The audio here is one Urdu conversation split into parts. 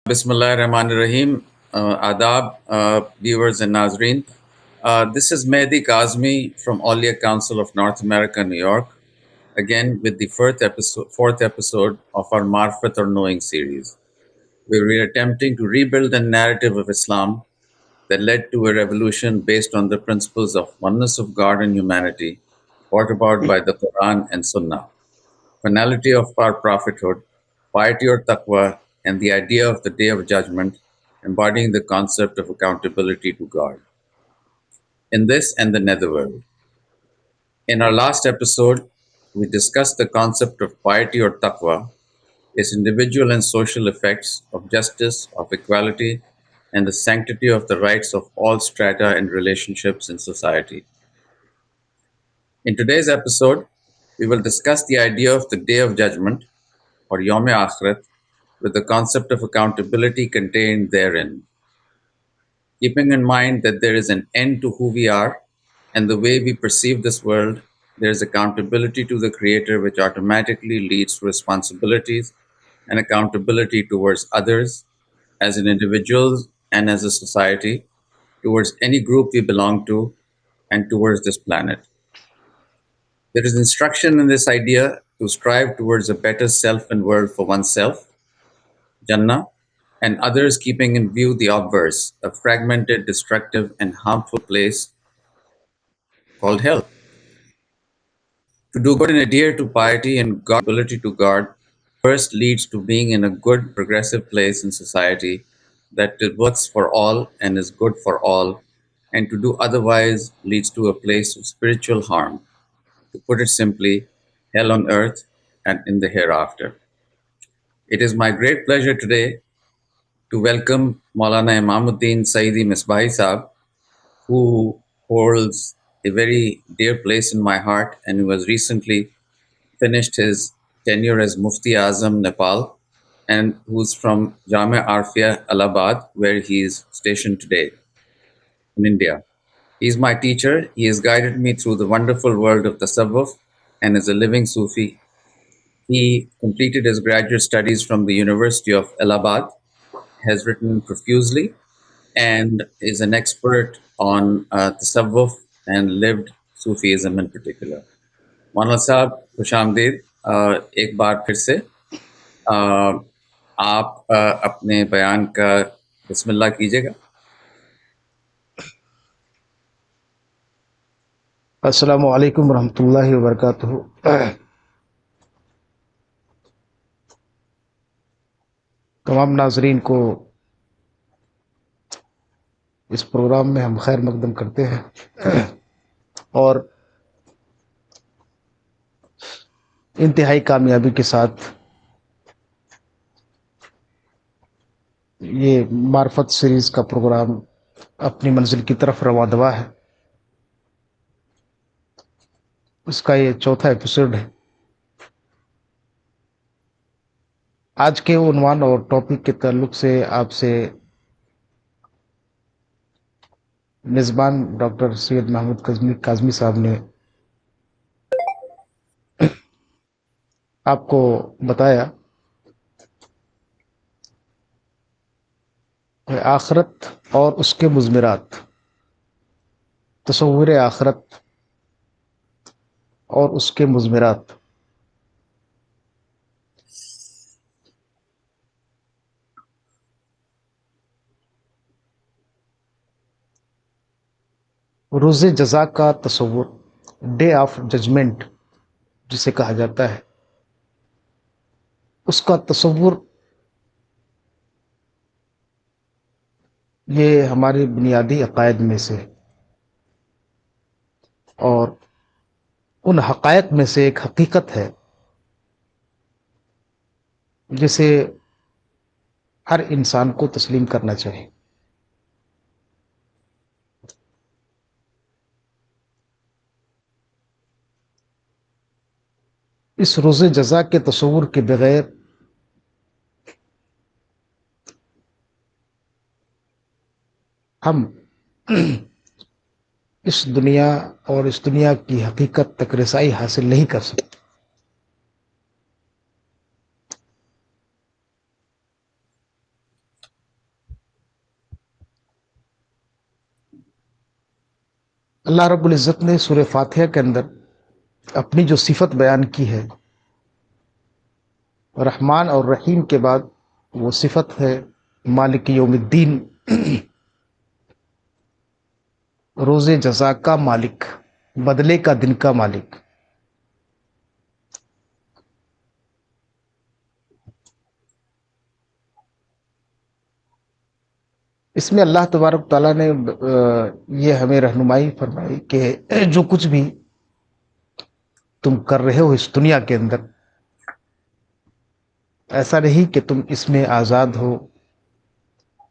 Bismillah Rahman Rahim. Adab, viewers and Nazreen. This is Mehdi Kazmi from Aulia Council of North America, New York, again with the fourth episode of our Marfat or Knowing series, where we are attempting to rebuild the narrative of Islam that led to a revolution based on the principles of oneness of God and humanity, brought about by the Quran and Sunnah, finality of our prophethood, piety or taqwa, and the idea of the day of judgment, embodying the concept of accountability to God in this and the netherworld. In our last episode, we discussed the concept of piety or taqwa, its individual and social effects of justice, of equality, and the sanctity of the rights of all strata and relationships in society. In today's episode, we will discuss the idea of the Day of Judgment, or Yom Akhirat, with the concept of accountability contained therein, keeping in mind that there is an end to who we are and the way we perceive this world. There is accountability to the Creator, which automatically leads to responsibilities and accountability towards others as an individuals and as a society, towards any group we belong to, and towards this planet. There is instruction in this idea to strive towards a better self and world for oneself, Jannah, and others, keeping in view the obverse, a fragmented, destructive, and harmful place called hell. To do good and adhere to piety and ability to God first leads to being in a good, progressive place in society that works for all and is good for all, and to do otherwise leads to a place of spiritual harm. To put it simply, hell on earth and in the hereafter. It is my great pleasure today to welcome Maulana Imamuddin Saidi Misbahi Saab, who holds a very dear place in my heart and who has recently finished his tenure as Mufti Azam, Nepal, and who's from Jamia Arfia, Allahabad, where he is stationed today in India. He is my teacher. He has guided me through the wonderful world of Tasawwuf and is a living Sufi. He completed his graduate studies from the University of Allahabad, has written profusely, and is an expert on Tasawwuf and lived Sufism in particular. مولانا صاحب خوش آمدید ایک بار پھر سے آپ اپنے بیان کا بسم اللہ کیجیے گا. السلام علیکم ورحمۃ اللہ وبرکاتہ. تمام ناظرین کو اس پروگرام میں ہم خیر مقدم کرتے ہیں اور انتہائی کامیابی کے ساتھ یہ معرفت سیریز کا پروگرام اپنی منزل کی طرف رواں دوا ہے. اس کا یہ چوتھا ایپیسوڈ ہے. آج کے عنوان اور ٹاپک کے تعلق سے آپ سے میزبان ڈاکٹر سید محمود کاظمی صاحب نے آپ کو بتایا آخرت اور اس کے مضمرات، تصور آخرت اور اس کے مضمرات. روز جزا کا تصور، ڈے آف ججمنٹ جسے کہا جاتا ہے، اس کا تصور یہ ہمارے بنیادی عقائد میں سے اور ان حقائق میں سے ایک حقیقت ہے جسے ہر انسان کو تسلیم کرنا چاہیے. اس روز جزا کے تصور کے بغیر ہم اس دنیا اور اس دنیا کی حقیقت تک رسائی حاصل نہیں کر سکتے. اللہ رب العزت نے سورہ فاتحہ کے اندر اپنی جو صفت بیان کی ہے، رحمان اور رحیم کے بعد وہ صفت ہے مالک یوم الدین، روز جزا کا مالک، بدلے کا دن کا مالک۔ اس میں اللہ تبارک تعالیٰ نے یہ ہمیں رہنمائی فرمائی کہ جو کچھ بھی تم کر رہے ہو اس دنیا کے اندر، ایسا نہیں کہ تم اس میں آزاد ہو،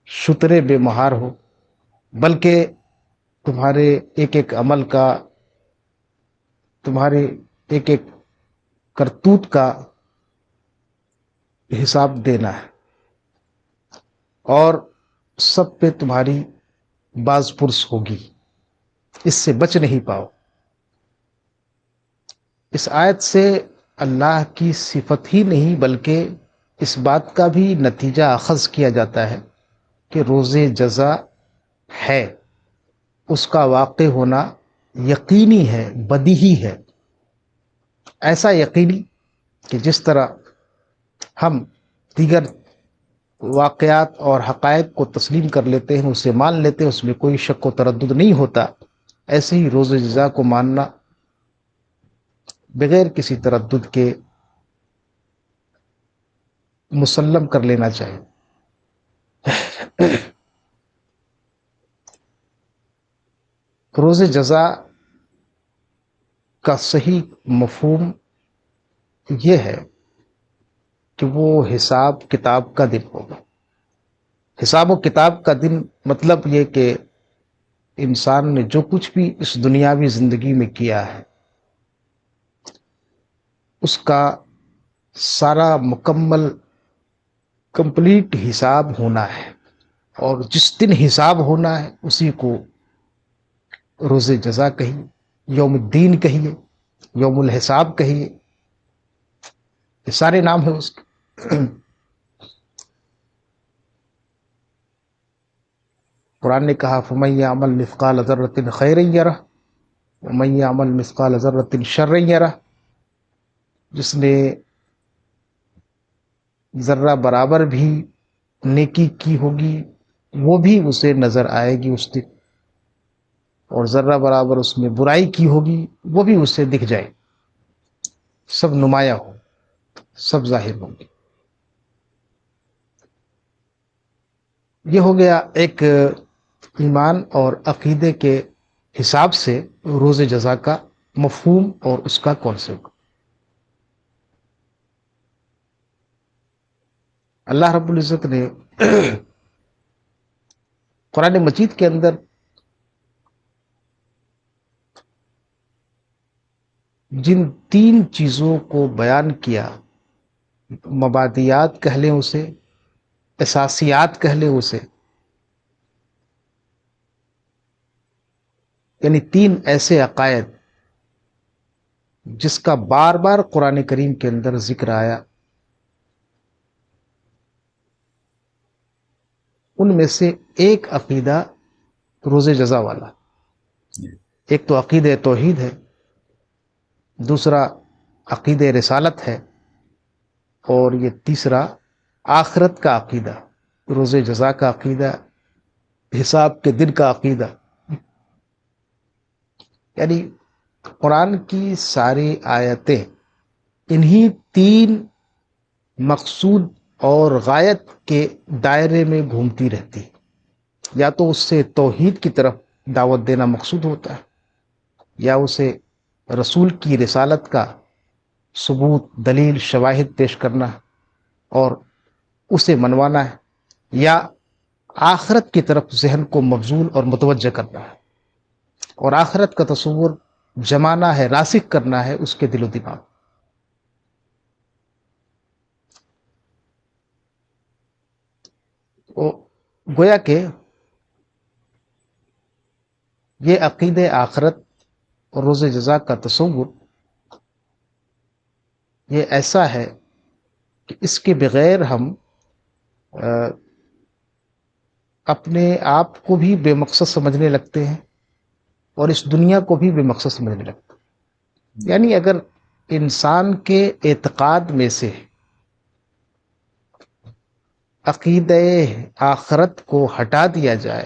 شترے بے مہار ہو، بلکہ تمہارے ایک ایک عمل کا، تمہارے ایک ایک کرتوت کا حساب دینا ہے، اور سب پہ تمہاری باز پرس ہوگی، اس سے بچ نہیں پاؤ۔ اس آیت سے اللہ کی صفت ہی نہیں بلکہ اس بات کا بھی نتیجہ اخذ کیا جاتا ہے کہ روز جزا ہے، اس کا واقع ہونا یقینی ہے، بدیہی ہے، ایسا یقینی کہ جس طرح ہم دیگر واقعات اور حقائق کو تسلیم کر لیتے ہیں، اسے مان لیتے ہیں، اس میں کوئی شک و تردد نہیں ہوتا، ایسے ہی روز جزا کو ماننا بغیر کسی تردد کے مسلم کر لینا چاہیے۔ روز جزا کا صحیح مفہوم یہ ہے کہ وہ حساب کتاب کا دن ہوگا۔ حساب و کتاب کا دن مطلب یہ کہ انسان نے جو کچھ بھی اس دنیاوی زندگی میں کیا ہے، اس کا سارا مکمل کمپلیٹ حساب ہونا ہے، اور جس دن حساب ہونا ہے اسی کو روز جزا کہیے، یوم الدین کہیے، یوم الحساب کہیے، یہ سارے نام ہیں اس کے۔ قرآن نے کہا فَمَن يَعْمَلْ مِثْقَالَ ذَرَّةٍ خَيْرًا يَرَهُ وَمَن يَعْمَلْ مِثْقَالَ ذَرَّةٍ شَرًّا يَرَهُ، جس نے ذرہ برابر بھی نیکی کی ہوگی وہ بھی اسے نظر آئے گی اس دن، اور ذرہ برابر اس میں برائی کی ہوگی وہ بھی اسے دکھ جائے، سب نمایاں ہو، سب ظاہر ہوں گے۔ یہ ہو گیا ایک ایمان اور عقیدے کے حساب سے روز جزا کا مفہوم اور اس کا کانسیپٹ۔ اللہ رب العزت نے قرآن مجید کے اندر جن تین چیزوں کو بیان کیا، مبادیات کہہ لیں اسے، اساسیات کہہ لیں اسے، یعنی تین ایسے عقائد جس کا بار بار قرآن کریم کے اندر ذکر آیا، ان میں سے ایک عقیدہ روز جزا والا، ایک تو عقیدہ توحید ہے، دوسرا عقیدہ رسالت ہے، اور یہ تیسرا آخرت کا عقیدہ، روز جزا کا عقیدہ، حساب کے دن کا عقیدہ۔ یعنی قرآن کی ساری آیتیں انہی تین مقصود اور غایت کے دائرے میں گھومتی رہتی، یا تو اس سے توحید کی طرف دعوت دینا مقصود ہوتا ہے، یا اسے رسول کی رسالت کا ثبوت، دلیل، شواہد پیش کرنا اور اسے منوانا ہے، یا آخرت کی طرف ذہن کو مبذول اور متوجہ کرنا ہے، اور آخرت کا تصور جمانا ہے، راسخ کرنا ہے اس کے دل و دماغ۔ گویا کہ یہ عقید آخرت اور روز جزا کا تصور یہ ایسا ہے کہ اس کے بغیر ہم اپنے آپ کو بھی بے مقصد سمجھنے لگتے ہیں، اور اس دنیا کو بھی بے مقصد سمجھنے لگتا ہے۔ یعنی اگر انسان کے اعتقاد میں سے عقیدہ آخرت کو ہٹا دیا جائے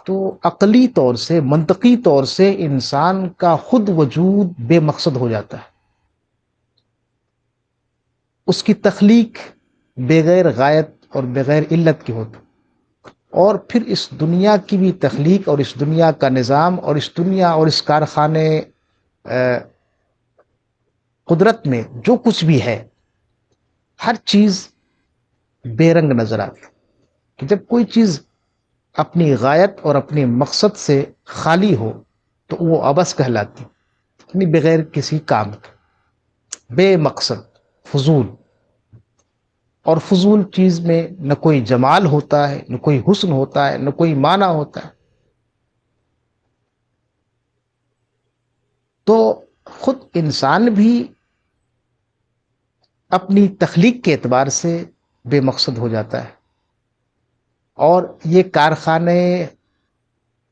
تو عقلی طور سے، منطقی طور سے انسان کا خود وجود بے مقصد ہو جاتا ہے۔ اس کی تخلیق بغیر غایت اور بغیر علت کی ہوتی، اور پھر اس دنیا کی بھی تخلیق اور اس دنیا کا نظام اور اس دنیا اور اس کارخانے قدرت میں جو کچھ بھی ہے، ہر چیز بے رنگ نظر آتی۔ کہ جب کوئی چیز اپنی غایت اور اپنے مقصد سے خالی ہو تو وہ عبث کہلاتی، یعنی بغیر کسی کام کے، بے مقصد، فضول۔ اور فضول چیز میں نہ کوئی جمال ہوتا ہے، نہ کوئی حسن ہوتا ہے، نہ کوئی معنی ہوتا ہے۔ تو خود انسان بھی اپنی تخلیق کے اعتبار سے بے مقصد ہو جاتا ہے، اور یہ کارخانے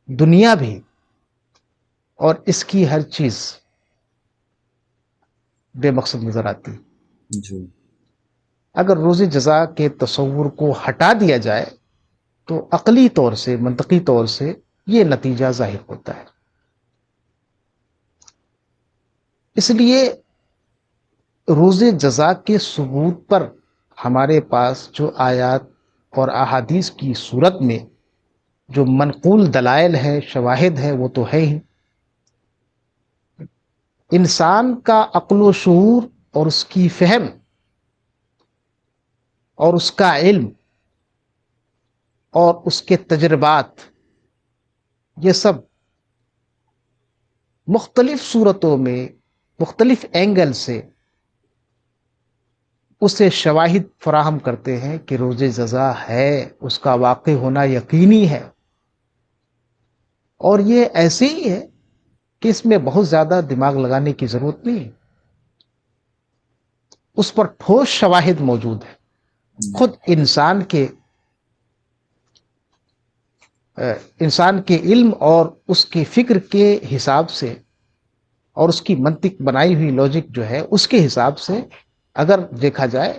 دنیا بھی اور اس کی ہر چیز بے مقصد نظر آتی۔ جی اگر روز جزا کے تصور کو ہٹا دیا جائے تو عقلی طور سے، منطقی طور سے یہ نتیجہ ظاہر ہوتا ہے۔ اس لیے روز جزا کے ثبوت پر ہمارے پاس جو آیات اور احادیث کی صورت میں جو منقول دلائل ہے، شواہد ہے، وہ تو ہے ہی۔ انسان کا عقل و شعور اور اس کی فہم اور اس کا علم اور اس کے تجربات، یہ سب مختلف صورتوں میں، مختلف اینگل سے اسے شواہد فراہم کرتے ہیں کہ روز جزا ہے، اس کا واقع ہونا یقینی ہے۔ اور یہ ایسے ہی ہے کہ اس میں بہت زیادہ دماغ لگانے کی ضرورت نہیں، اس پر ٹھوس شواہد موجود ہے۔ خود انسان کے علم اور اس کے فکر کے حساب سے اور اس کی منطق بنائی ہوئی لاجک جو ہے اس کے حساب سے اگر دیکھا جائے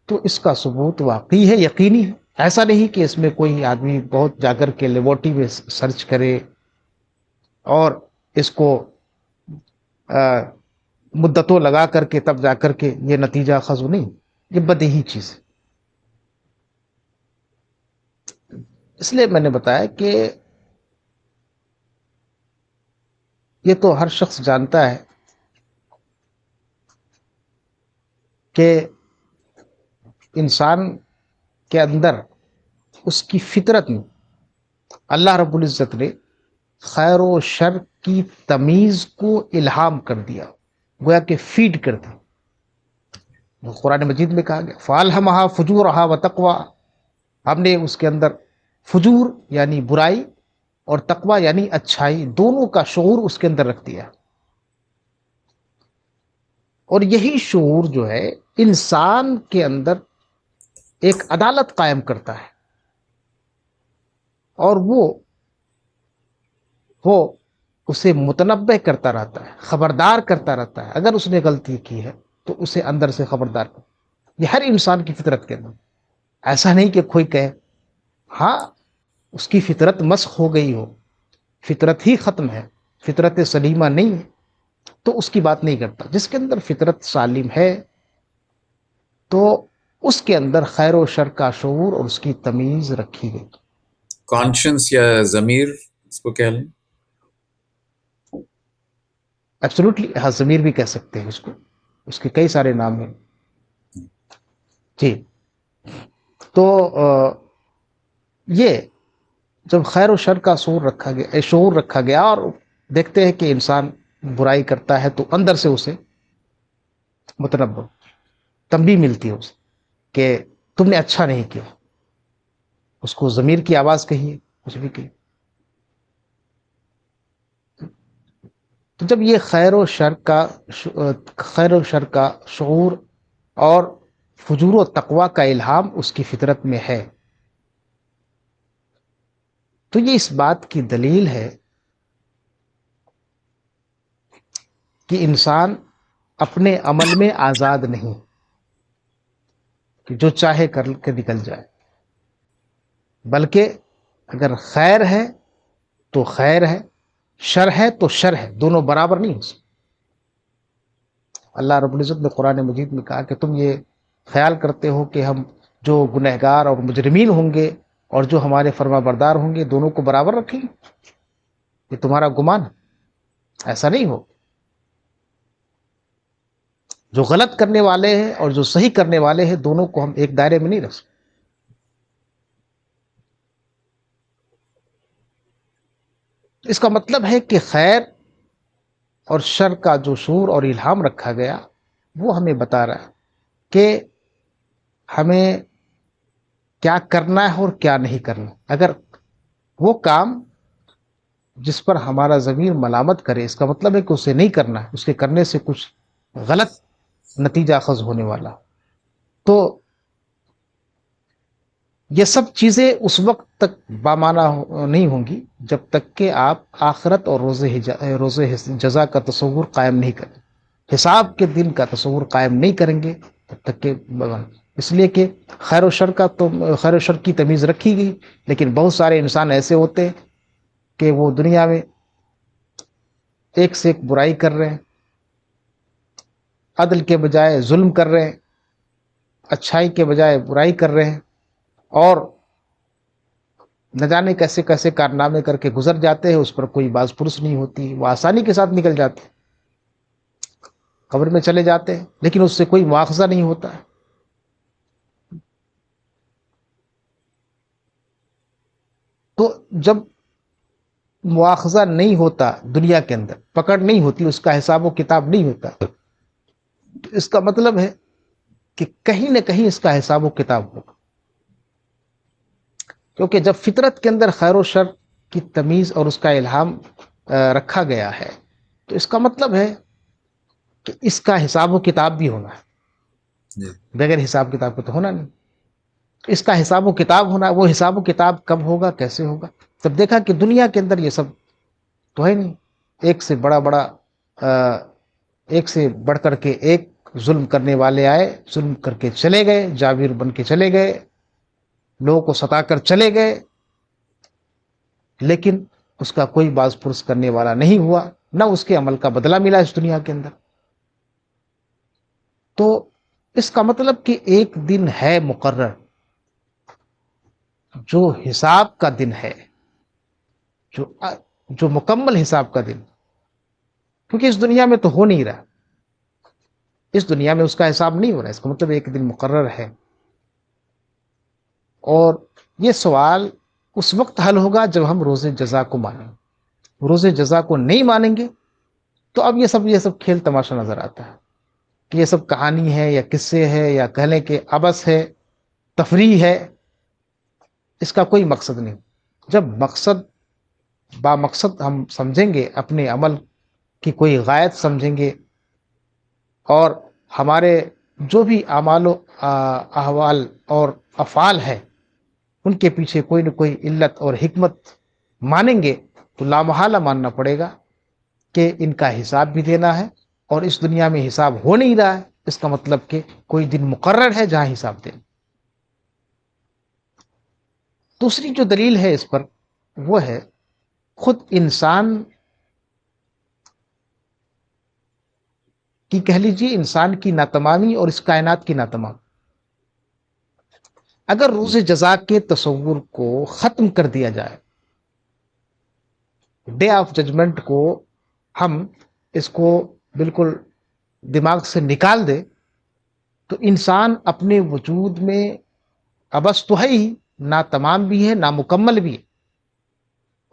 تو اس کا ثبوت واقعی ہے، یقینی ہے۔ ایسا نہیں کہ اس میں کوئی آدمی بہت جا کر کے لیبورٹری میں سرچ کرے اور اس کو مدتوں لگا کر کے تب جا کر کے یہ نتیجہ اخذ ہو، نہیں، یہ بدیہی چیز ہے۔ اس لیے میں نے بتایا کہ یہ تو ہر شخص جانتا ہے کہ انسان کے اندر، اس کی فطرت میں اللہ رب العزت نے خیر و شر کی تمیز کو الہام کر دیا، گویا کہ فیڈ کر دی۔ قرآن مجید میں کہا گیا فَأَلْهَمَهَا فُجُورَهَا وَتَقْوَىٰ، ہم نے اس کے اندر فجور یعنی برائی اور تقوی یعنی اچھائی دونوں کا شعور اس کے اندر رکھ دیا۔ اور یہی شعور جو ہے انسان کے اندر ایک عدالت قائم کرتا ہے، اور وہ اسے متنبہ کرتا رہتا ہے، خبردار کرتا رہتا ہے۔ اگر اس نے غلطی کی ہے تو اسے اندر سے خبردار کرتا۔ یہ ہر انسان کی فطرت کے اندر، ایسا نہیں کہ کوئی کہے ہاں اس کی فطرت مسخ ہو گئی ہو، فطرت ہی ختم ہے، فطرت سلیمہ نہیں ہے، تو اس کی بات نہیں کرتا۔ جس کے اندر فطرت سالم ہے تو اس کے اندر خیر و شر کا شعور اور اس کی تمیز رکھی گئی۔ کانشنس یا ضمیر اس کو کہہ لیں۔ ایبسولوٹلی، ہاں، ضمیر بھی کہہ سکتے ہیں اس کو، اس کے کئی سارے نام ہیں۔ جی، تو یہ جب خیر و شر کا شعور رکھا گیا اور دیکھتے ہیں کہ انسان برائی کرتا ہے تو اندر سے اسے متنبہ، تنبیہ ملتی ہے اسے کہ تم نے اچھا نہیں کیا، اس کو ضمیر کی آواز کہیے، کچھ بھی کہیے۔ تو جب یہ خیر و شر کا شعور اور فجور و تقوی کا الہام اس کی فطرت میں ہے، تو یہ اس بات کی دلیل ہے کہ انسان اپنے عمل میں آزاد نہیں، کہ جو چاہے کر کے نکل جائے، بلکہ اگر خیر ہے تو خیر ہے، شر ہے تو شر ہے، دونوں برابر نہیں ہو سکتے۔ اللہ رب العزت نے قرآن مجید میں کہا کہ تم یہ خیال کرتے ہو کہ ہم جو گنہگار اور مجرمین ہوں گے اور جو ہمارے فرما بردار ہوں گے دونوں کو برابر رکھیں گے؟ یہ تمہارا گمان ہے، ایسا نہیں ہو۔ جو غلط کرنے والے ہیں اور جو صحیح کرنے والے ہیں دونوں کو ہم ایک دائرے میں نہیں رکھ سکتے۔ اس کا مطلب ہے کہ خیر اور شر کا جو شعور اور الہام رکھا گیا وہ ہمیں بتا رہا ہے کہ ہمیں کیا کرنا ہے اور کیا نہیں کرنا۔ اگر وہ کام جس پر ہمارا ضمیر ملامت کرے، اس کا مطلب ہے کہ اسے نہیں کرنا ہے، اس کے کرنے سے کچھ غلط نتیجہ اخذ ہونے والا، تو یہ سب چیزیں اس وقت تک بامعنی نہیں ہوں گی جب تک کہ آپ آخرت اور روز جزا کا تصور قائم نہیں کریں، حساب کے دن کا تصور قائم نہیں کریں گے تب تک کہ اس لیے کہ خیر و شر کا تو خیر و شر کی تمیز رکھی گئی، لیکن بہت سارے انسان ایسے ہوتے ہیں کہ وہ دنیا میں ایک سے ایک برائی کر رہے ہیں، عدل کے بجائے ظلم کر رہے ہیں، اچھائی کے بجائے برائی کر رہے ہیں، اور نہ جانے کیسے کیسے کارنامے کر کے گزر جاتے ہیں، اس پر کوئی باز پرس نہیں ہوتی، وہ آسانی کے ساتھ نکل جاتے ہیں، قبر میں چلے جاتے ہیں، لیکن اس سے کوئی مواخذہ نہیں ہوتا ہے۔ تو جب مواخذہ نہیں ہوتا، دنیا کے اندر پکڑ نہیں ہوتی، اس کا حساب و کتاب نہیں ہوتا، تو اس کا مطلب ہے کہ کہیں نہ کہیں اس کا حساب و کتاب ہوگا، کیونکہ جب فطرت کے اندر خیر و شر کی تمیز اور اس کا الہام رکھا گیا ہے تو اس کا مطلب ہے کہ اس کا حساب و کتاب بھی ہونا ہے، جی بغیر حساب کتاب کے تو ہونا نہیں۔ اس کا حساب و کتاب ہونا، وہ حساب و کتاب کب ہوگا، کیسے ہوگا؟ تب دیکھا کہ دنیا کے اندر یہ سب تو ہے نہیں، ایک سے بڑا ایک سے بڑھ کر کے ایک ظلم کرنے والے آئے، ظلم کر کے چلے گئے، جابر بن کے چلے گئے، لوگوں کو ستا کر چلے گئے، لیکن اس کا کوئی باز پرس کرنے والا نہیں ہوا، نہ اس کے عمل کا بدلہ ملا اس دنیا کے اندر۔ تو اس کا مطلب کہ ایک دن ہے مقرر جو حساب کا دن ہے، جو مکمل حساب کا دن، کیونکہ اس دنیا میں تو ہو نہیں رہا، اس دنیا میں اس کا حساب نہیں ہو رہا، اس کا مطلب ایک دن مقرر ہے۔ اور یہ سوال اس وقت حل ہوگا جب ہم روز جزا کو مانیں گے، روز جزا کو نہیں مانیں گے تو اب یہ سب کھیل تماشا نظر آتا ہے کہ یہ سب کہانی ہے یا قصے ہے یا کہہ لیں کہ عبث ہے، تفریح ہے، اس کا کوئی مقصد نہیں۔ جب مقصد با مقصد ہم سمجھیں گے، اپنے عمل کی کوئی غایت سمجھیں گے، اور ہمارے جو بھی اعمال و احوال اور افعال ہے ان کے پیچھے کوئی نہ کوئی علت اور حکمت مانیں گے، تو لامحالہ ماننا پڑے گا کہ ان کا حساب بھی دینا ہے، اور اس دنیا میں حساب ہو نہیں رہا ہے، اس کا مطلب کہ کوئی دن مقرر ہے جہاں حساب دینا۔ دوسری جو دلیل ہے اس پر وہ ہے خود انسان کی، کہہ لیجیے انسان کی ناتمامی اور اس کائنات کی ناتمامی۔ اگر روز جزا کے تصور کو ختم کر دیا جائے، ڈے آف ججمنٹ کو ہم اس کو بالکل دماغ سے نکال دے، تو انسان اپنے وجود میں عبث تو ہے ہی، ناتمام بھی ہے، نامکمل بھی ہے،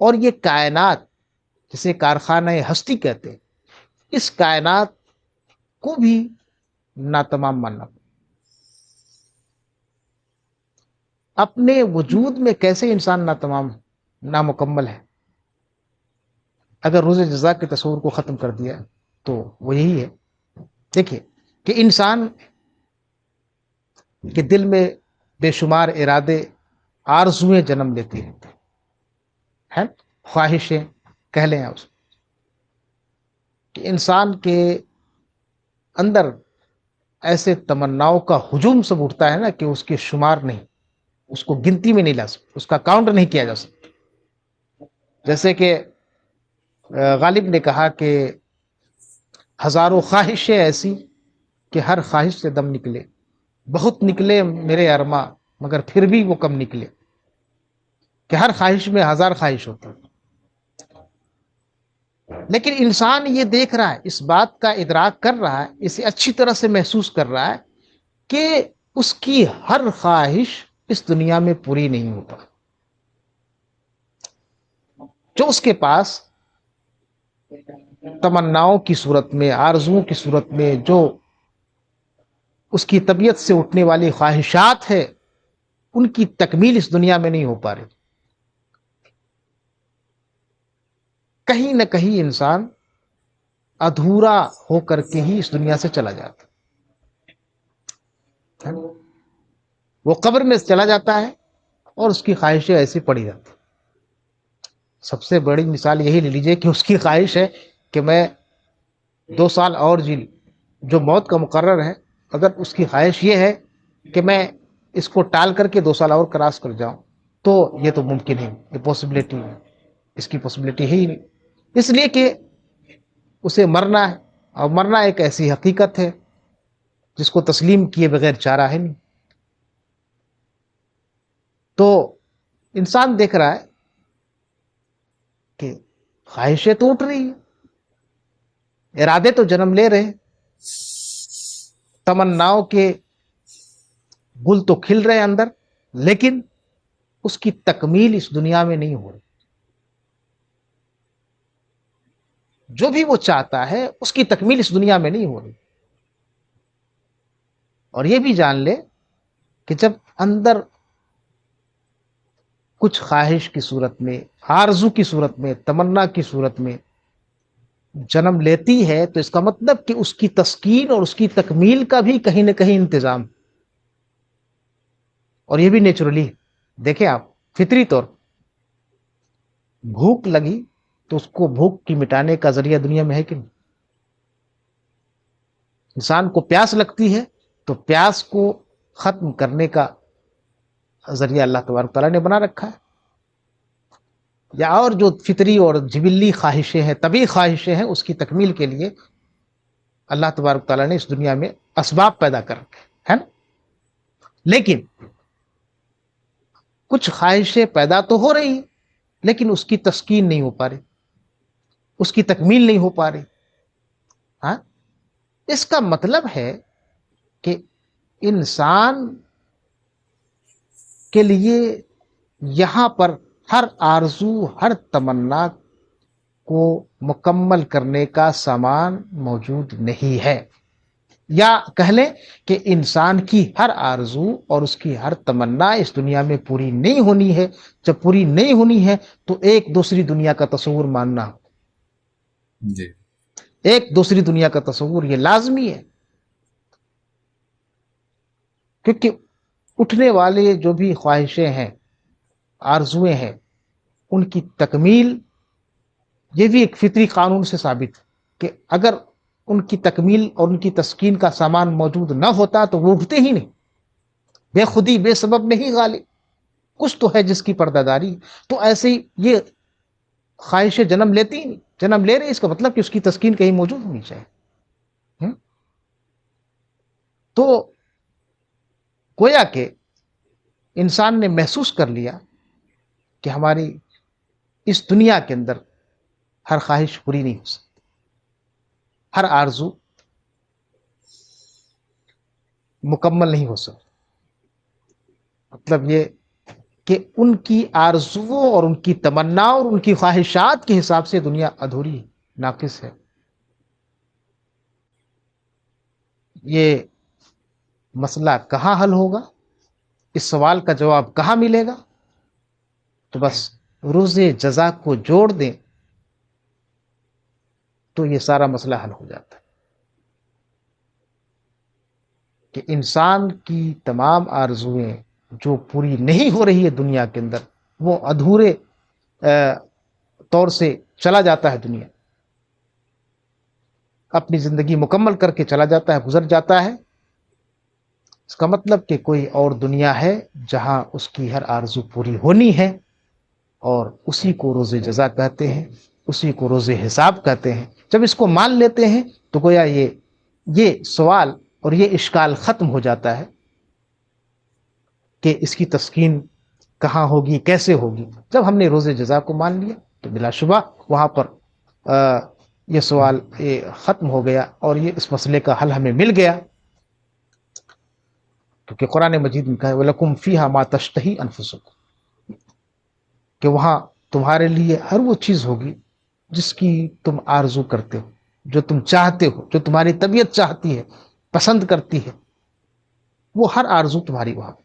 اور یہ کائنات جسے کارخانہ ہستی کہتے ہیں، اس کائنات کو بھی ناتمام ماننا پڑے۔ اپنے وجود میں کیسے انسان ناتمام، نامکمل ہے؟ اگر روز جزا کے تصور کو ختم کر دیا تو وہ یہی ہے۔ دیکھیے کہ انسان کے دل میں بے شمار ارادے، آرزویں جنم لیتی ہیں، خواہشیں کہہ لیں اس، کہ انسان کے اندر ایسے تمناؤں کا ہجوم سب اٹھتا ہے نا کہ اس کے شمار نہیں، اس کو گنتی میں نہیں لا سکتے، اس کا کاؤنٹ نہیں کیا جا سکتا. جیسے کہ غالب نے کہا کہ ہزاروں خواہشیں ایسی کہ ہر خواہش سے دم نکلے، بہت نکلے میرے ارماں مگر پھر بھی وہ کم نکلے، کہ ہر خواہش میں ہزار خواہش ہوتی. لیکن انسان یہ دیکھ رہا ہے، اس بات کا ادراک کر رہا ہے، اسے اچھی طرح سے محسوس کر رہا ہے کہ اس کی ہر خواہش اس دنیا میں پوری نہیں ہوتا. جو اس کے پاس تمناؤں کی صورت میں، آرزوؤں کی صورت میں جو اس کی طبیعت سے اٹھنے والی خواہشات ہے، ان کی تکمیل اس دنیا میں نہیں ہو پا رہی. کہیں نہ کہیں انسان ادھورا ہو کر کے ہی اس دنیا سے چلا جاتا ہے. وہ قبر میں چلا جاتا ہے اور اس کی خواہشیں ایسی پڑی رہتی. سب سے بڑی مثال یہی لے لیجئے کہ اس کی خواہش ہے کہ میں 2 سال اور جی لوں. جو موت کا مقرر ہے، اگر اس کی خواہش یہ ہے کہ میں اس کو ٹال کر کے 2 سال اور کراس کر جاؤں، تو یہ تو ممکن ہے، یہ پاسبلٹی ہے، اس کی پاسبلٹی ہے ہی نہیں. اس لیے کہ اسے مرنا ہے، اور مرنا ایک ایسی حقیقت ہے جس کو تسلیم کیے بغیر چارہ ہے نہیں. تو انسان دیکھ رہا ہے کہ خواہشیں تو اٹھ رہی ہیں، ارادے تو جنم لے رہے ہیں، تمناؤں کے گل تو کھل رہے ہیں اندر، لیکن اس کی تکمیل اس دنیا میں نہیں ہو رہی. جو بھی وہ چاہتا ہے اس کی تکمیل اس دنیا میں نہیں ہو رہی. اور یہ بھی جان لے کہ جب اندر کچھ خواہش کی صورت میں، آرزو کی صورت میں، تمنا کی صورت میں جنم لیتی ہے، تو اس کا مطلب کہ اس کی تسکین اور اس کی تکمیل کا بھی کہیں نہ کہیں انتظام. اور یہ بھی نیچرلی دیکھیں آپ، فطری طور بھوک لگی تو اس کو بھوک کی مٹانے کا ذریعہ دنیا میں ہے کہ نہیں؟ انسان کو پیاس لگتی ہے تو پیاس کو ختم کرنے کا ذریعہ اللہ تبارک تعالیٰ نے بنا رکھا ہے. یا اور جو فطری اور جبلی خواہشیں ہیں، طبیعی خواہشیں ہیں، اس کی تکمیل کے لیے اللہ تبارک تعالیٰ نے اس دنیا میں اسباب پیدا کر رکھے ہے نا. لیکن کچھ خواہشیں پیدا تو ہو رہی ہیں، لیکن اس کی تسکین نہیں ہو پا رہی، اس کی تکمیل نہیں ہو پا رہی. ہاں، اس کا مطلب ہے کہ انسان کے لیے یہاں پر ہر آرزو، ہر تمنا کو مکمل کرنے کا سامان موجود نہیں ہے. یا کہہ لیں کہ انسان کی ہر آرزو اور اس کی ہر تمنا اس دنیا میں پوری نہیں ہونی ہے. جب پوری نہیں ہونی ہے تو ایک دوسری دنیا کا تصور ماننا، جی ایک دوسری دنیا کا تصور یہ لازمی ہے. کیونکہ اٹھنے والے جو بھی خواہشیں ہیں، آرزویں ہیں، ان کی تکمیل یہ بھی ایک فطری قانون سے ثابت ہے کہ اگر ان کی تکمیل اور ان کی تسکین کا سامان موجود نہ ہوتا تو وہ اٹھتے ہی نہیں. بے خودی بے سبب نہیں غالب، کچھ تو ہے جس کی پردہ داری. تو ایسے ہی یہ خواہشیں جنم لیتی ہی نہیں، جنم لے رہی، اس کا مطلب کہ اس کی تسکین کہیں موجود ہونی چاہیے. تو گویا کہ انسان نے محسوس کر لیا کہ ہماری اس دنیا کے اندر ہر خواہش پوری نہیں ہو سکتی، ہر آرزو مکمل نہیں ہو سکتی. مطلب یہ کہ ان کی آرزوؤں اور ان کی تمنا اور ان کی خواہشات کے حساب سے دنیا ادھوری، ناقص ہے. یہ مسئلہ کہاں حل ہوگا، اس سوال کا جواب کہاں ملے گا؟ تو بس روز جزا کو جوڑ دیں تو یہ سارا مسئلہ حل ہو جاتا ہے. کہ انسان کی تمام آرزویں جو پوری نہیں ہو رہی ہے دنیا کے اندر، وہ ادھورے طور سے چلا جاتا ہے دنیا. اپنی زندگی مکمل کر کے چلا جاتا ہے، گزر جاتا ہے، اس کا مطلب کہ کوئی اور دنیا ہے جہاں اس کی ہر آرزو پوری ہونی ہے، اور اسی کو روز جزا کہتے ہیں، اسی کو روز حساب کہتے ہیں۔ جب اس کو مان لیتے ہیں تو گویا یہ سوال اور یہ اشکال ختم ہو جاتا ہے کہ اس کی تسکین کہاں ہوگی، کیسے ہوگی۔ جب ہم نے روز جزا کو مان لیا تو بلا شبہ وہاں پر یہ سوال ختم ہو گیا، اور یہ اس مسئلے کا حل ہمیں مل گیا، کیونکہ قرآن مجید میں کہا ہے وَلَكُمْ فِيهَا مَا تَشْتَهِي أَنفُسُكُمْ، کہ وہاں تمہارے لیے ہر وہ چیز ہوگی جس کی تم آرزو کرتے ہو، جو تم چاہتے ہو، جو تمہاری طبیعت چاہتی ہے، پسند کرتی ہے، وہ ہر آرزو تمہاری وہاں۔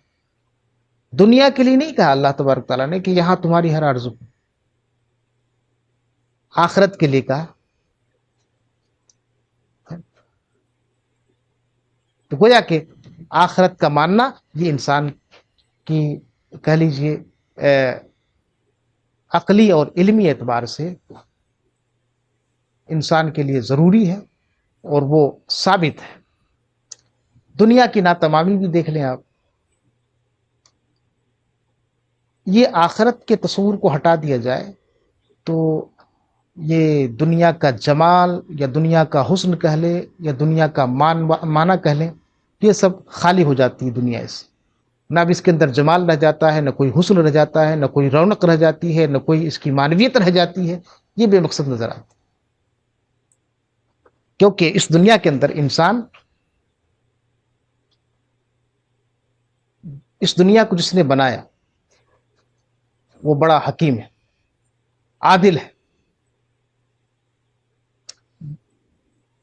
دنیا کے لیے نہیں کہا اللہ تبارک تعالیٰ نے کہ یہاں تمہاری ہر آرزو، آخرت کے لیے کہا۔ تو گویا کہ آخرت کا ماننا یہ انسان کی کہہ لیجئے عقلی اور علمی اعتبار سے انسان کے لیے ضروری ہے، اور وہ ثابت ہے۔ دنیا کی ناتمامی بھی دیکھ لیں آپ، یہ آخرت کے تصور کو ہٹا دیا جائے تو یہ دنیا کا جمال یا دنیا کا حسن کہہ لیں یا دنیا کا معنی کہہ لیں، یہ سب خالی ہو جاتی ہے دنیا سے۔ نہ اب اس کے اندر جمال رہ جاتا ہے، نہ کوئی حسن رہ جاتا ہے، نہ کوئی رونق رہ جاتی ہے، نہ کوئی اس کی معنویت رہ جاتی ہے، یہ بے مقصد نظر آتی ہے۔ کیونکہ اس دنیا کے اندر انسان، اس دنیا کو جس نے بنایا وہ بڑا حکیم ہے، عادل ہے،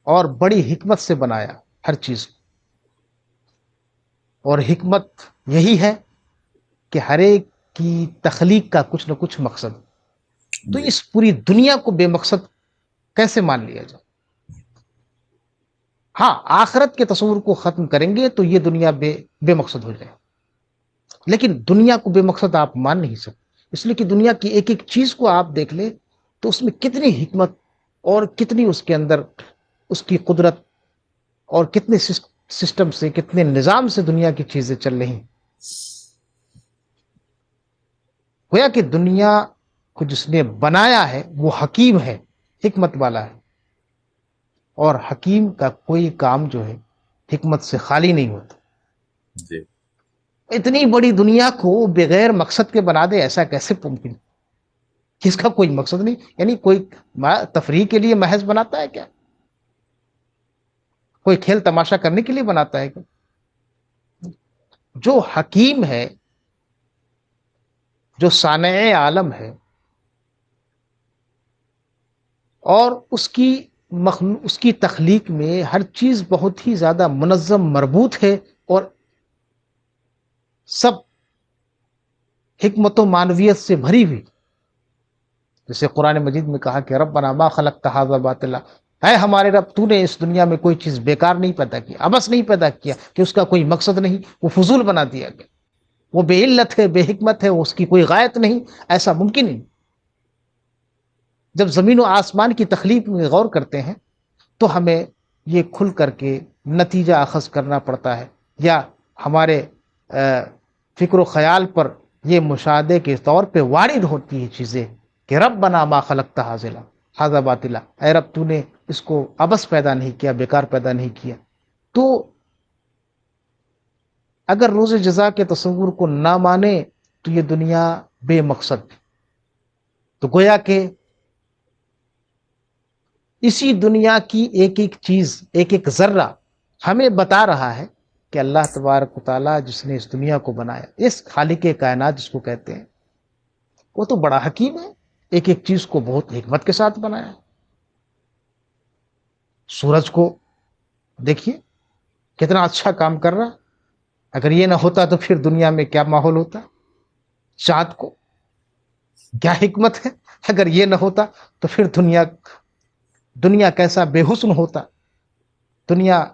اور بڑی حکمت سے بنایا ہر چیز کو، اور حکمت یہی ہے کہ ہر ایک کی تخلیق کا کچھ نہ کچھ مقصد۔ تو جی اس پوری دنیا کو بے مقصد کیسے مان لیا جائے؟ ہاں، آخرت کے تصور کو ختم کریں گے تو یہ دنیا بے مقصد ہو جائے، لیکن دنیا کو بے مقصد آپ مان نہیں سکتے، اس لیے کہ دنیا کی ایک ایک چیز کو آپ دیکھ لیں تو اس میں کتنی حکمت اور کتنی اس کے اندر اس کی قدرت، اور کتنے سسٹم سے، کتنے نظام سے دنیا کی چیزیں چل رہی ہیں۔ گویا کہ دنیا کو جس نے بنایا ہے وہ حکیم ہے، حکمت والا ہے، اور حکیم کا کوئی کام جو ہے حکمت سے خالی نہیں ہوتا۔ جی اتنی بڑی دنیا کو بغیر مقصد کے بنا دے، ایسا کیسے ممکن؟ اس کا کوئی مقصد نہیں، یعنی کوئی تفریح کے لیے محض بناتا ہے کیا؟ کوئی کھیل تماشا کرنے کے لیے بناتا ہے کیا؟ جو حکیم ہے، جو صانع عالم ہے، اور اس کی تخلیق میں ہر چیز بہت ہی زیادہ منظم، مربوط ہے، اور سب حکمت و معنویت سے بھری ہوئی۔ جیسے قرآن مجید میں کہا کہ ربنا ما خلقت ھذا باطلا، اے ہمارے رب، تو نے اس دنیا میں کوئی چیز بیکار نہیں پیدا کیا، عبث نہیں پیدا کیا، کہ اس کا کوئی مقصد نہیں، وہ فضول بنا دیا گیا، وہ بے علت ہے، بے حکمت ہے، اس کی کوئی غایت نہیں، ایسا ممکن نہیں۔ جب زمین و آسمان کی تخلیق میں غور کرتے ہیں تو ہمیں یہ کھل کر کے نتیجہ اخذ کرنا پڑتا ہے، یا ہمارے فکر و خیال پر یہ مشاہدے کے طور پہ وارد ہوتی ہے چیزیں کہ ربنا ما خلقت ھذا باطلا، اے رب، تو نے اس کو عبث پیدا نہیں کیا، بیکار پیدا نہیں کیا۔ تو اگر روز جزا کے تصور کو نہ مانے تو یہ دنیا بے مقصد ہے۔ تو گویا کہ اسی دنیا کی ایک ایک چیز، ایک ایک ذرہ ہمیں بتا رہا ہے کہ اللہ تبارک و تعالیٰ جس نے اس دنیا کو بنایا، اس خالق کائنات جس کو کہتے ہیں، وہ تو بڑا حکیم ہے، ایک ایک چیز کو بہت حکمت کے ساتھ بنایا۔ سورج کو دیکھیے کتنا اچھا کام کر رہا، اگر یہ نہ ہوتا تو پھر دنیا میں کیا ماحول ہوتا؟ چاند کو کیا حکمت ہے، اگر یہ نہ ہوتا تو پھر دنیا کیسا بے حسن ہوتا، دنیا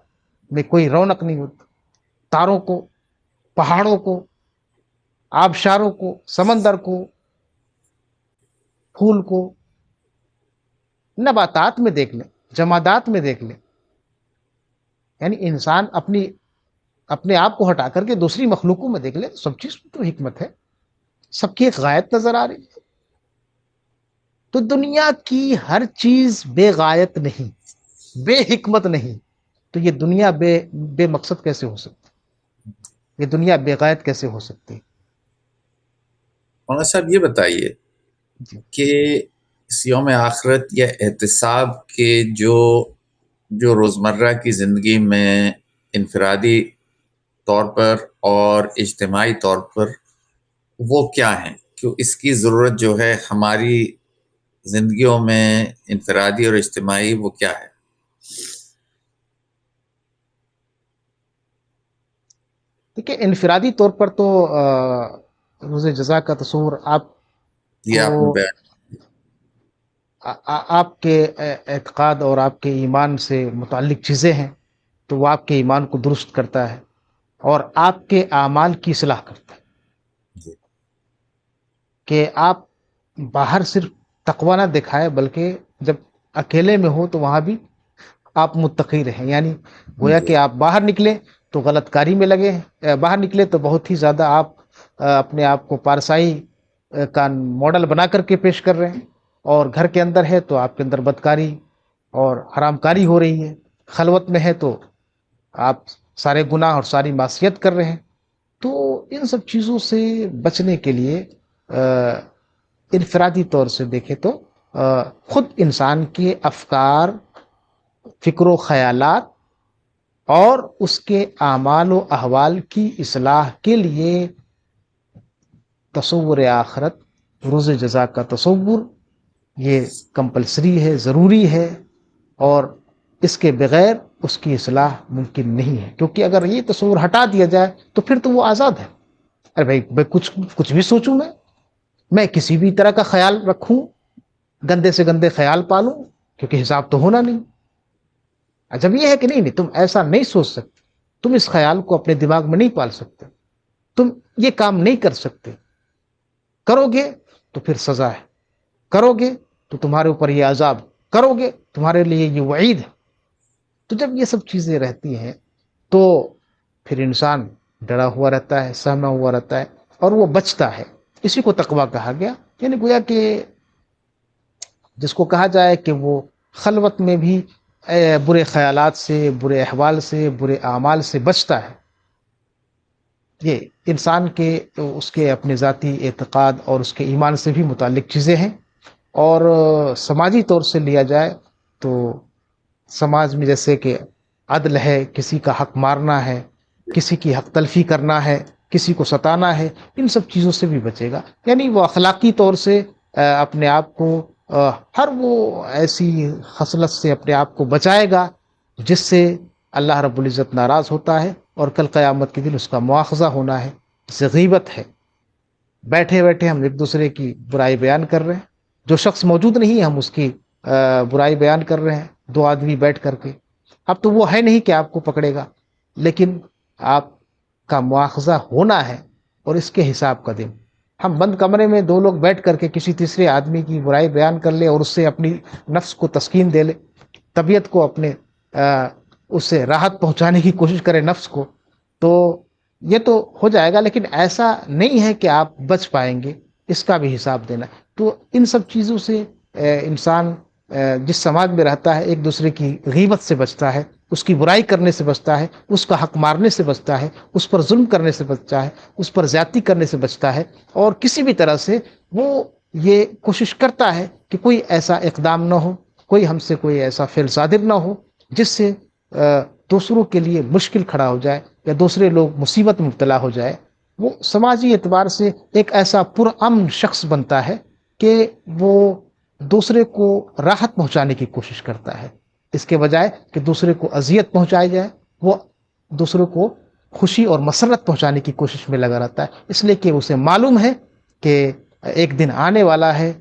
میں کوئی رونق نہیں ہوتی۔ تاروں کو، پہاڑوں کو، آبشاروں کو، سمندر کو، پھول کو، نباتات میں دیکھ لیں، جمادات میں دیکھ لیں، یعنی انسان اپنے آپ کو ہٹا کر کے دوسری مخلوقوں میں دیکھ لے، سب چیز میں تو حکمت ہے، سب کی ایک غایت نظر آ رہی ہے. تو دنیا کی ہر چیز بے غایت نہیں، بے حکمت نہیں، تو یہ دنیا بے مقصد کیسے ہو سکتی؟ یہ دنیا بے غایت کیسے ہو سکتی؟ مولانا صاحب یہ بتائیے جی کہ اس یوم آخرت یا احتساب کے جو روزمرہ کی زندگی میں انفرادی طور پر اور اجتماعی طور پر وہ کیا ہیں، کہ اس کی ضرورت جو ہے ہماری زندگیوں میں انفرادی اور اجتماعی، وہ کیا ہے؟ دیکھیے، انفرادی طور پر تو روز جزا کا تصور آپ یہ کو آپ نے بیان. آپ کے اعتقاد اور آپ کے ایمان سے متعلق چیزیں ہیں، تو وہ آپ کے ایمان کو درست کرتا ہے اور آپ کے اعمال کی اصلاح کرتا ہے. جی کہ آپ باہر صرف تقوی نہ دکھائے، بلکہ جب اکیلے میں ہو تو وہاں بھی آپ متقی رہیں. یعنی گویا جی کہ آپ باہر نکلے تو غلط کاری میں لگے ہیں، باہر نکلے تو بہت ہی زیادہ آپ اپنے آپ کو پارسائی کا ماڈل بنا کر کے پیش کر رہے ہیں، اور گھر کے اندر ہے تو آپ کے اندر بدکاری اور حرام کاری ہو رہی ہے، خلوت میں ہے تو آپ سارے گناہ اور ساری معصیت کر رہے ہیں. تو ان سب چیزوں سے بچنے کے لیے انفرادی طور سے دیکھیں تو خود انسان کے افکار، فکر و خیالات اور اس کے اعمال و احوال کی اصلاح کے لیے تصور آخرت، روز جزا کا تصور، یہ کمپلسری ہے، ضروری ہے، اور اس کے بغیر اس کی اصلاح ممکن نہیں ہے. کیونکہ اگر یہ تصور ہٹا دیا جائے تو پھر تو وہ آزاد ہے. ارے بھائی کچھ بھی سوچوں، میں کسی بھی طرح کا خیال رکھوں، گندے سے گندے خیال پالوں، کیونکہ حساب تو ہونا نہیں. جب یہ ہے کہ نہیں تم ایسا نہیں سوچ سکتے، تم اس خیال کو اپنے دماغ میں نہیں پال سکتے، تم یہ کام نہیں کر سکتے، کرو گے تو پھر سزا ہے، کرو گے تو تمہارے اوپر یہ عذاب، کرو گے تمہارے لیے یہ وعید ہے. تو جب یہ سب چیزیں رہتی ہیں تو پھر انسان ڈرا ہوا رہتا ہے، سہما ہوا رہتا ہے، اور وہ بچتا ہے. اسی کو تقویٰ کہا گیا. یعنی گویا کہ جس کو کہا جائے کہ وہ خلوت میں بھی برے خیالات سے، برے احوال سے، برے اعمال سے بچتا ہے. یہ انسان کے اس کے اپنے ذاتی اعتقاد اور اس کے ایمان سے بھی متعلق چیزیں ہیں. اور سماجی طور سے لیا جائے تو سماج میں جیسے کہ عدل ہے، کسی کا حق مارنا ہے، کسی کی حق تلفی کرنا ہے، کسی کو ستانا ہے، ان سب چیزوں سے بھی بچے گا. یعنی وہ اخلاقی طور سے اپنے آپ کو ہر وہ ایسی خصلت سے اپنے آپ کو بچائے گا جس سے اللہ رب العزت ناراض ہوتا ہے، اور کل قیامت کے دن اس کا مواخذہ ہونا ہے. جسے غیبت ہے، بیٹھے بیٹھے ہم ایک دوسرے کی برائی بیان کر رہے ہیں، جو شخص موجود نہیں ہے ہم اس کی برائی بیان کر رہے ہیں، دو آدمی بیٹھ کر کے. اب تو وہ ہے نہیں کہ آپ کو پکڑے گا، لیکن آپ کا مواخذہ ہونا ہے، اور اس کے حساب کا دن. ہم بند کمرے میں دو لوگ بیٹھ کر کے کسی تیسرے آدمی کی برائی بیان کر لے اور اس سے اپنی نفس کو تسکین دے لے، طبیعت کو اپنے اس سے راحت پہنچانے کی کوشش کرے نفس کو، تو یہ تو ہو جائے گا. لیکن ایسا نہیں ہے کہ آپ بچ پائیں گے، اس کا بھی حساب دینا. تو ان سب چیزوں سے انسان جس سماج میں رہتا ہے ایک دوسرے کی غیبت سے بچتا ہے، اس کی برائی کرنے سے بچتا ہے، اس کا حق مارنے سے بچتا ہے، اس پر ظلم کرنے سے بچتا ہے، اس پر زیادتی کرنے سے بچتا ہے. اور کسی بھی طرح سے وہ یہ کوشش کرتا ہے کہ کوئی ایسا اقدام نہ ہو، کوئی ہم سے کوئی ایسا فعل صادر نہ ہو جس سے دوسروں کے لیے مشکل کھڑا ہو جائے یا دوسرے لوگ مصیبت میں مبتلا ہو جائے. وہ سماجی اعتبار سے ایک ایسا پرامن شخص بنتا ہے کہ وہ دوسرے کو راحت پہنچانے کی کوشش کرتا ہے، اس کے بجائے کہ دوسرے کو اذیت پہنچائی جائے. وہ دوسروں کو خوشی اور مسرت پہنچانے کی کوشش میں لگا رہتا ہے، اس لیے کہ اسے معلوم ہے کہ ایک دن آنے والا ہے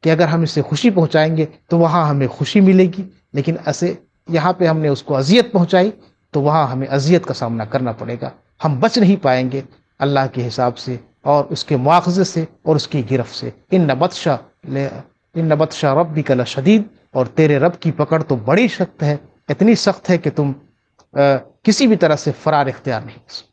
کہ اگر ہم اسے خوشی پہنچائیں گے تو وہاں ہمیں خوشی ملے گی، لیکن ایسے یہاں پہ ہم نے اس کو اذیت پہنچائی تو وہاں ہمیں اذیت کا سامنا کرنا پڑے گا. ہم بچ نہیں پائیں گے اللہ کے حساب سے اور اس کے مواخذے سے اور اس کی گرفت سے. ان بطش ربک لشدید، اور تیرے رب کی پکڑ تو بڑی سخت ہے، اتنی سخت ہے کہ تم کسی بھی طرح سے فرار اختیار نہیں کر سکتے.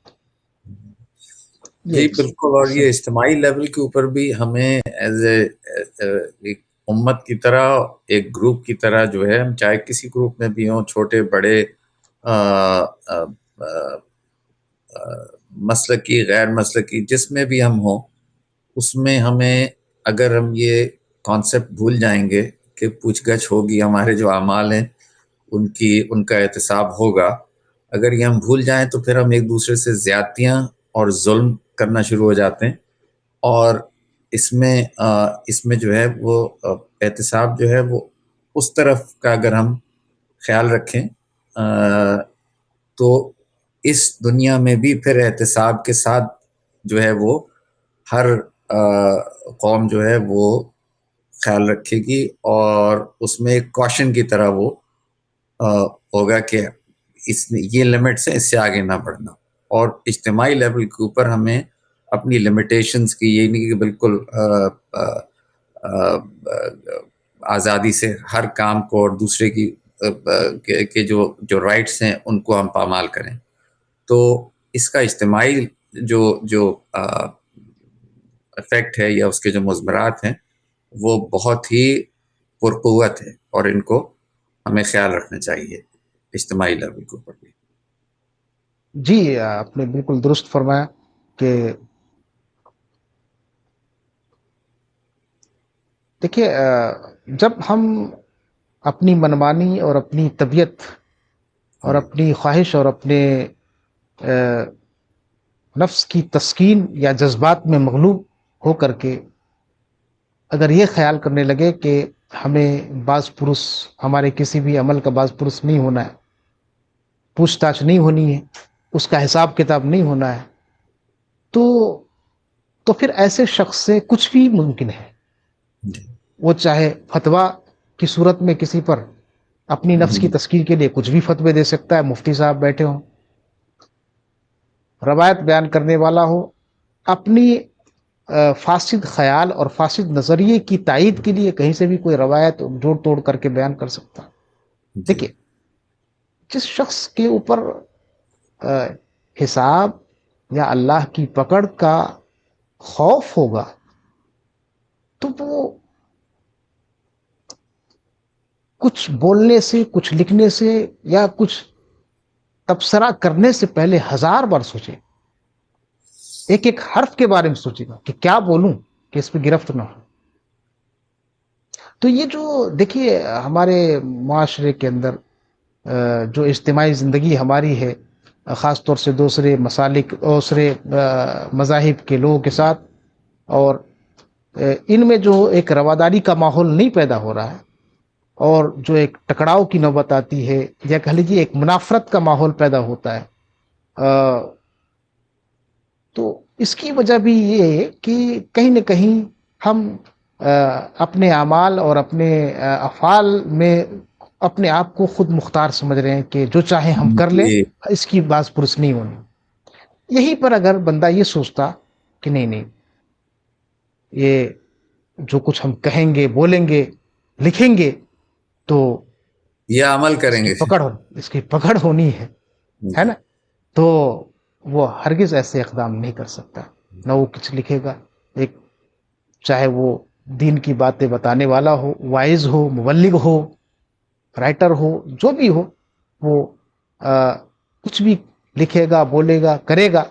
جی یہ بالکل. اور یہ اجتماعی لیول کے اوپر بھی ہمیں ایز اے ایک امت کی طرح، ایک گروپ کی طرح جو ہے، ہم چاہے کسی گروپ میں بھی ہوں، چھوٹے بڑے، مسلکی غیر مسلکی، جس میں بھی ہم ہوں، اس میں ہمیں، اگر ہم یہ کانسیپٹ بھول جائیں گے کہ پوچھ گچھ ہوگی، ہمارے جو اعمال ہیں ان کا احتساب ہوگا، اگر یہ ہم بھول جائیں تو پھر ہم ایک دوسرے سے زیادتیاں اور ظلم کرنا شروع ہو جاتے ہیں. اور اس میں جو ہے وہ احتساب جو ہے وہ اس طرف کا اگر ہم خیال رکھیں تو اس دنیا میں بھی پھر احتساب کے ساتھ جو ہے وہ ہر قوم جو ہے وہ خیال رکھے گی، اور اس میں ایک کوشن کی طرح وہ ہوگا کہ یہ لمٹس ہیں، اس سے آگے نہ بڑھنا. اور اجتماعی لیول کے اوپر ہمیں اپنی لمیٹیشنز کی، یہ نہیں کہ بالکل آزادی سے ہر کام کو اور دوسرے کی کے جو رائٹس ہیں ان کو ہم پامال کریں. تو اس کا اجتماعی جو افیکٹ ہے یا اس کے جو مضمرات ہیں وہ بہت ہی پرقوت ہے، اور ان کو ہمیں خیال رکھنا چاہیے اجتماعی لیول کے اوپر بھی. جی آپ نے بالکل درست فرمایا کہ دیکھیے جب ہم اپنی منمانی اور اپنی طبیعت اور اپنی خواہش اور اپنے نفس کی تسکین یا جذبات میں مغلوب ہو کر کے اگر یہ خیال کرنے لگے کہ ہمیں باز پرس، ہمارے کسی بھی عمل کا باز پرس نہیں ہونا ہے، پوچھ تاچھ نہیں ہونی ہے، اس کا حساب کتاب نہیں ہونا ہے، تو پھر ایسے شخص سے کچھ بھی ممکن ہے. وہ چاہے فتویٰ کی صورت میں کسی پر اپنی نفس کی تسکین کے لیے کچھ بھی فتوے دے سکتا ہے، مفتی صاحب بیٹھے ہوں، روایت بیان کرنے والا ہو، اپنی فاسد خیال اور فاسد نظریے کی تائید کے لیے کہیں سے بھی کوئی روایت جوڑ توڑ کر کے بیان کر سکتا. دیکھیے جس شخص کے اوپر حساب یا اللہ کی پکڑ کا خوف ہوگا تو وہ کچھ بولنے سے، کچھ لکھنے سے یا کچھ تبصرہ کرنے سے پہلے 1000 بار سوچے، ایک ایک حرف کے بارے میں سوچے گا کہ کیا بولوں کہ اس پہ گرفت نہ ہو. تو یہ جو دیکھیے ہمارے معاشرے کے اندر جو اجتماعی زندگی ہماری ہے، خاص طور سے دوسرے مسالک، دوسرے مذاہب کے لوگوں کے ساتھ، اور ان میں جو ایک رواداری کا ماحول نہیں پیدا ہو رہا ہے، اور جو ایک ٹکراؤ کی نوبت آتی ہے یا کہہ لیجیے ایک منافرت کا ماحول پیدا ہوتا ہے، تو اس کی وجہ بھی یہ ہے کہ کہیں نہ کہیں ہم اپنے اعمال اور اپنے افعال میں اپنے آپ کو خود مختار سمجھ رہے ہیں کہ جو چاہیں ہم کر لیں، اس کی باز پرس نہیں ہونی. یہیں پر اگر بندہ یہ سوچتا کہ نہیں نہیں، یہ جو کچھ ہم کہیں گے، بولیں گے، لکھیں گے، تو یہ عمل کریں گے، اس کی پکڑ ہونی ہے نا، تو وہ ہرگز ایسے اقدام نہیں کر سکتا. نہ وہ کچھ لکھے گا، ایک چاہے وہ دین کی باتیں بتانے والا ہو، وائز ہو، مبلغ ہو، رائٹر ہو، جو بھی ہو، وہ کچھ بھی لکھے گا، بولے گا، کرے گا،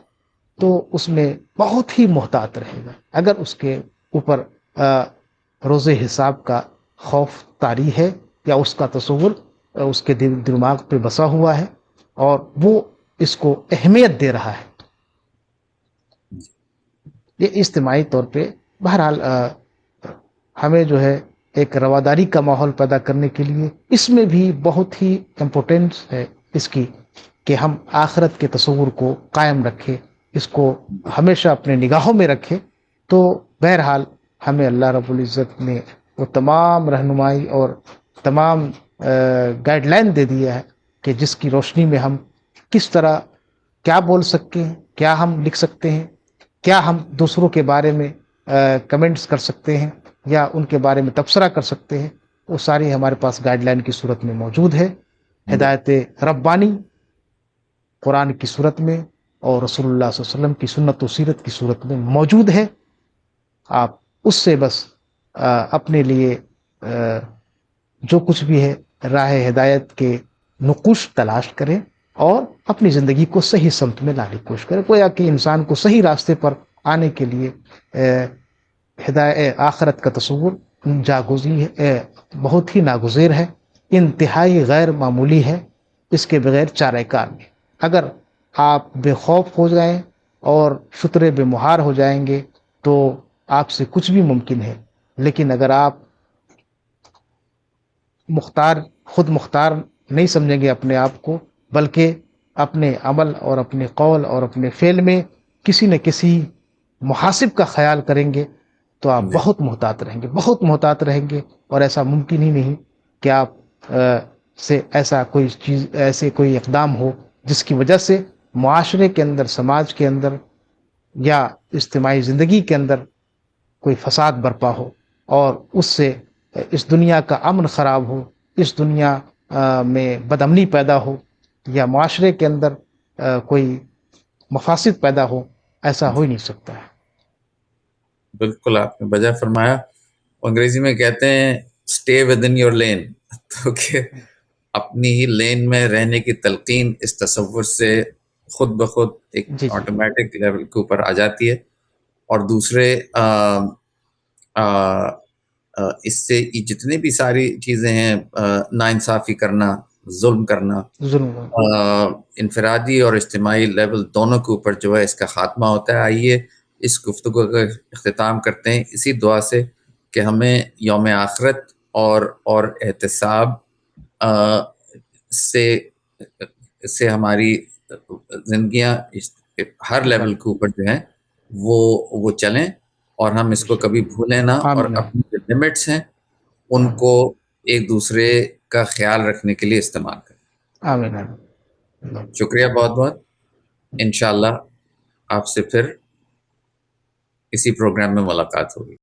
تو اس میں بہت ہی محتاط رہے گا. اگر اس کے اوپر روز حساب کا خوف طاری ہے یا اس کا تصور اس کے دماغ پہ بسا ہوا ہے اور وہ اس کو اہمیت دے رہا ہے. یہ اجتماعی طور پہ بہرحال ہمیں جو ہے ایک رواداری کا ماحول پیدا کرنے کے لیے اس میں بھی بہت ہی امپورٹنس ہے اس کی کہ ہم آخرت کے تصور کو قائم رکھیں، اس کو ہمیشہ اپنے نگاہوں میں رکھیں. تو بہرحال ہمیں اللہ رب العزت نے وہ تمام رہنمائی اور تمام گائیڈ لائن دے دیا ہے کہ جس کی روشنی میں ہم کس طرح کیا بول سکتے ہیں، کیا ہم لکھ سکتے ہیں، کیا ہم دوسروں کے بارے میں کمنٹس کر سکتے ہیں یا ان کے بارے میں تبصرہ کر سکتے ہیں. وہ ساری ہمارے پاس گائیڈ لائن کی صورت میں موجود ہے. ہدایت ربانی قرآن کی صورت میں اور رسول اللہ صلی اللہ علیہ وسلم کی سنت و سیرت کی صورت میں موجود ہے. آپ اس سے بس اپنے لیے جو کچھ بھی ہے راہ ہدایت کے نقوش تلاش کریں اور اپنی زندگی کو صحیح سمت میں لانے کی کوشش کریں. گویا کہ انسان کو صحیح راستے پر آنے کے لیے ہدایت آخرت کا تصور جاگزی ہے، بہت ہی ناگزیر ہے، انتہائی غیر معمولی ہے. اس کے بغیر چارہ کار نہیں. اگر آپ بے خوف ہو جائیں اور شتر بے مہار ہو جائیں گے تو آپ سے کچھ بھی ممکن ہے. لیکن اگر آپ خود مختار نہیں سمجھیں گے اپنے آپ کو، بلکہ اپنے عمل اور اپنے قول اور اپنے فعل میں کسی نہ کسی محاسب کا خیال کریں گے تو آپ جی بہت محتاط رہیں گے، بہت محتاط رہیں گے. اور ایسا ممکن ہی نہیں کہ آپ سے ایسا کوئی چیز، ایسے کوئی اقدام ہو جس کی وجہ سے معاشرے کے اندر، سماج کے اندر یا اجتماعی زندگی کے اندر کوئی فساد برپا ہو اور اس سے اس دنیا کا امن خراب ہو، اس دنیا میں بدامنی پیدا ہو یا معاشرے کے اندر کوئی مفاسد پیدا ہو. ایسا ہو ہی نہیں سکتا ہے. بالکل آپ نے بجا فرمایا. انگریزی میں کہتے ہیں اسٹے ود ان یور لین، تو کہ اپنی ہی لین میں رہنے کی تلقین اس تصور سے خود بخود ایک جی جی آٹومیٹک لیول کے اوپر آ جاتی ہے. اور دوسرے اس سے جتنی بھی ساری چیزیں ہیں، ناانصافی کرنا، ظلم کرنا، ظلم. انفرادی اور اجتماعی لیول دونوں کے اوپر جو ہے اس کا خاتمہ ہوتا ہے. آئیے اس گفتگو کا اختتام کرتے ہیں اسی دعا سے کہ ہمیں یوم آخرت اور احتساب سے ہماری زندگیاں ہر لیول کے اوپر جو ہیں وہ چلیں، اور ہم اس کو کبھی بھولیں نہ، اور آمین اپنی جو لمٹس ہیں ان کو ایک دوسرے کا خیال رکھنے کے لیے استعمال کریں. آمین آمین. شکریہ بہت بہت. انشاءاللہ آپ سے پھر اسی پروگرام میں ملاقات ہوگی.